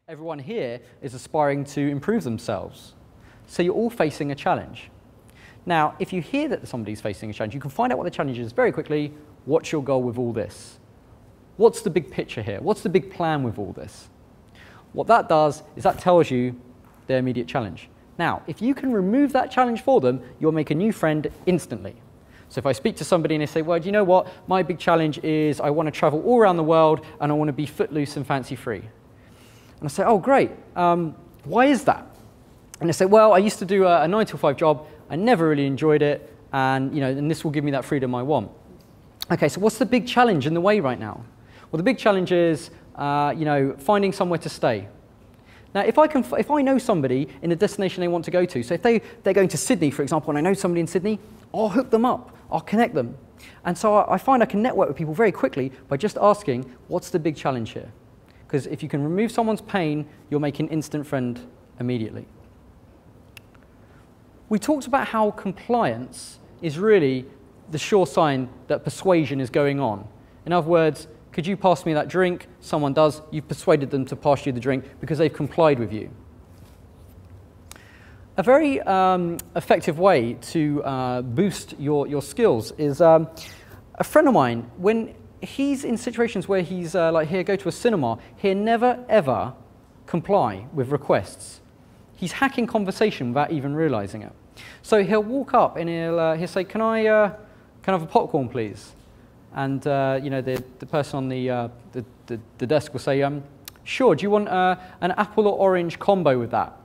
Everyone here is aspiring to improve themselves. So you're all facing a challenge. Now, if you hear that somebody's facing a challenge, you can find out what the challenge is very quickly. What's your goal with all this? What's the big picture here? What's the big plan with all this? What that does is that tells you their immediate challenge. Now, if you can remove that challenge for them, you'll make a new friend instantly. So if I speak to somebody and they say, well, do you know what? My big challenge is I want to travel all around the world and I want to be footloose and fancy-free. And I say, oh, great. Why is that? And they say, well, I used to do a 9-to-5 job. I never really enjoyed it. And this will give me that freedom I want. OK, so what's the big challenge in the way right now? Well, the big challenge is finding somewhere to stay. Now, if I know somebody in the destination they want to go to, so if they're going to Sydney, for example, and I know somebody in Sydney, I'll hook them up. I'll connect them. And so I find I can network with people very quickly by just asking, what's the big challenge here? Because if you can remove someone's pain, you'll make an instant friend immediately. We talked about how compliance is really the sure sign that persuasion is going on. In other words, could you pass me that drink? Someone does. You've persuaded them to pass you the drink because they've complied with you. A very effective way to boost your skills is a friend of mine, when he's in situations where he's like, here, go to a cinema, he'll never, ever comply with requests. He's hacking conversation without even realizing it. So he'll walk up and he'll say, can I have a popcorn, please? And the person on the desk will say, sure, do you want an apple or orange combo with that?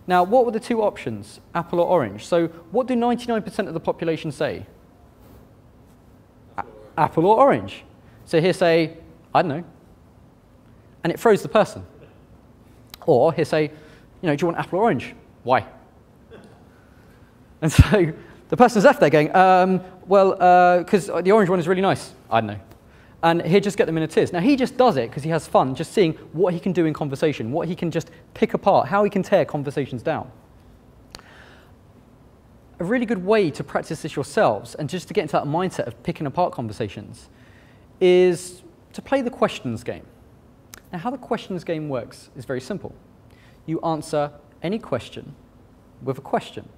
Now, what were the two options, apple or orange? So what do 99% of the population say? Apple or orange. So he'll say, I don't know. And it throws the person. Or he'll say, do you want apple or orange? Why? And so the person's left there going, because the orange one is really nice. I don't know. And he'll just get them in a tears. Now, he just does it because he has fun, just seeing what he can do in conversation, what he can just pick apart, how he can tear conversations down. A really good way to practice this yourselves, and just to get into that mindset of picking apart conversations, is to play the questions game. Now, how the questions game works is very simple. You answer any question with a question.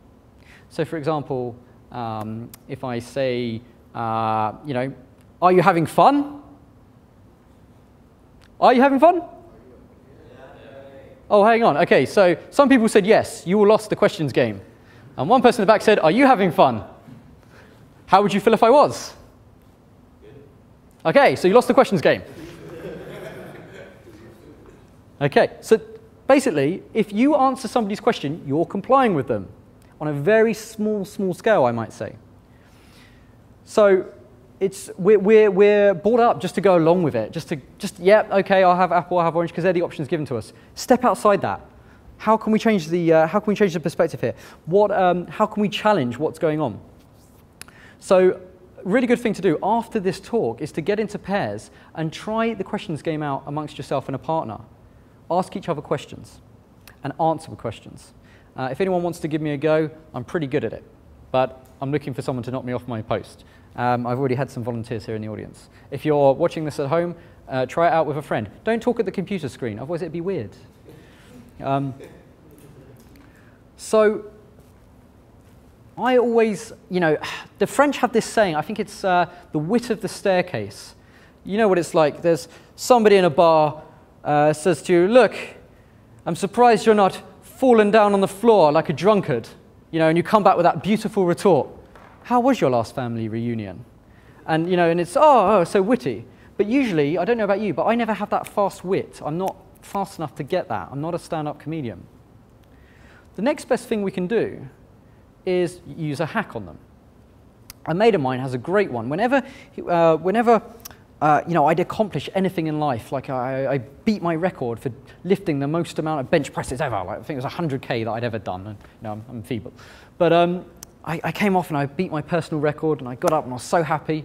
So, for example, if I say, are you having fun? Are you having fun? Oh, hang on. OK, so some people said yes, you all lost the questions game. And one person in the back said, are you having fun? How would you feel if I was? OK, so you lost the questions game. OK, so basically, if you answer somebody's question, you're complying with them on a very small scale, I might say. So we're brought up just to go along with it, yeah, OK, I'll have apple, I'll have orange, because they're the options given to us. Step outside that. How can we change the perspective here? How can we challenge what's going on? So, a really good thing to do after this talk is to get into pairs and try the questions game out amongst yourself and a partner. Ask each other questions and answer the questions. If anyone wants to give me a go, I'm pretty good at it, but I'm looking for someone to knock me off my post. I've already had some volunteers here in the audience. If you're watching this at home, try it out with a friend. Don't talk at the computer screen, otherwise it'd be weird. So I always, the French have this saying, I think it's the wit of the staircase. You know what it's like. There's somebody in a bar says to you, look, I'm surprised you're not fallen down on the floor like a drunkard, and you come back with that beautiful retort. How was your last family reunion? And, and it's, oh, so witty. But usually, I don't know about you, but I never have that fast wit. I'm not fast enough to get that. I'm not a stand-up comedian. The next best thing we can do is use a hack on them. A mate of mine has a great one. Whenever I'd accomplish anything in life, like I beat my record for lifting the most amount of bench presses ever. Like I think it was 100K that I'd ever done. And, I'm feeble. But I came off and I beat my personal record, and I got up and I was so happy.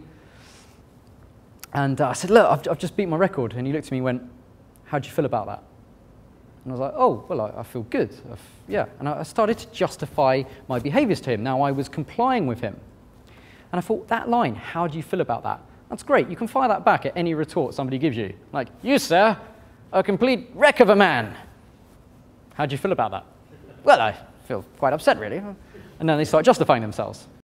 And I said, look, I've just beat my record. And he looked at me and went, how do you feel about that? And I was like, oh, well, I feel good. Yeah. And I started to justify my behaviors to him. Now I was complying with him. And I thought, that line, how do you feel about that? That's great. You can fire that back at any retort somebody gives you. Like, you, sir, a complete wreck of a man. How do you feel about that? Well, I feel quite upset, really. And then they start justifying themselves.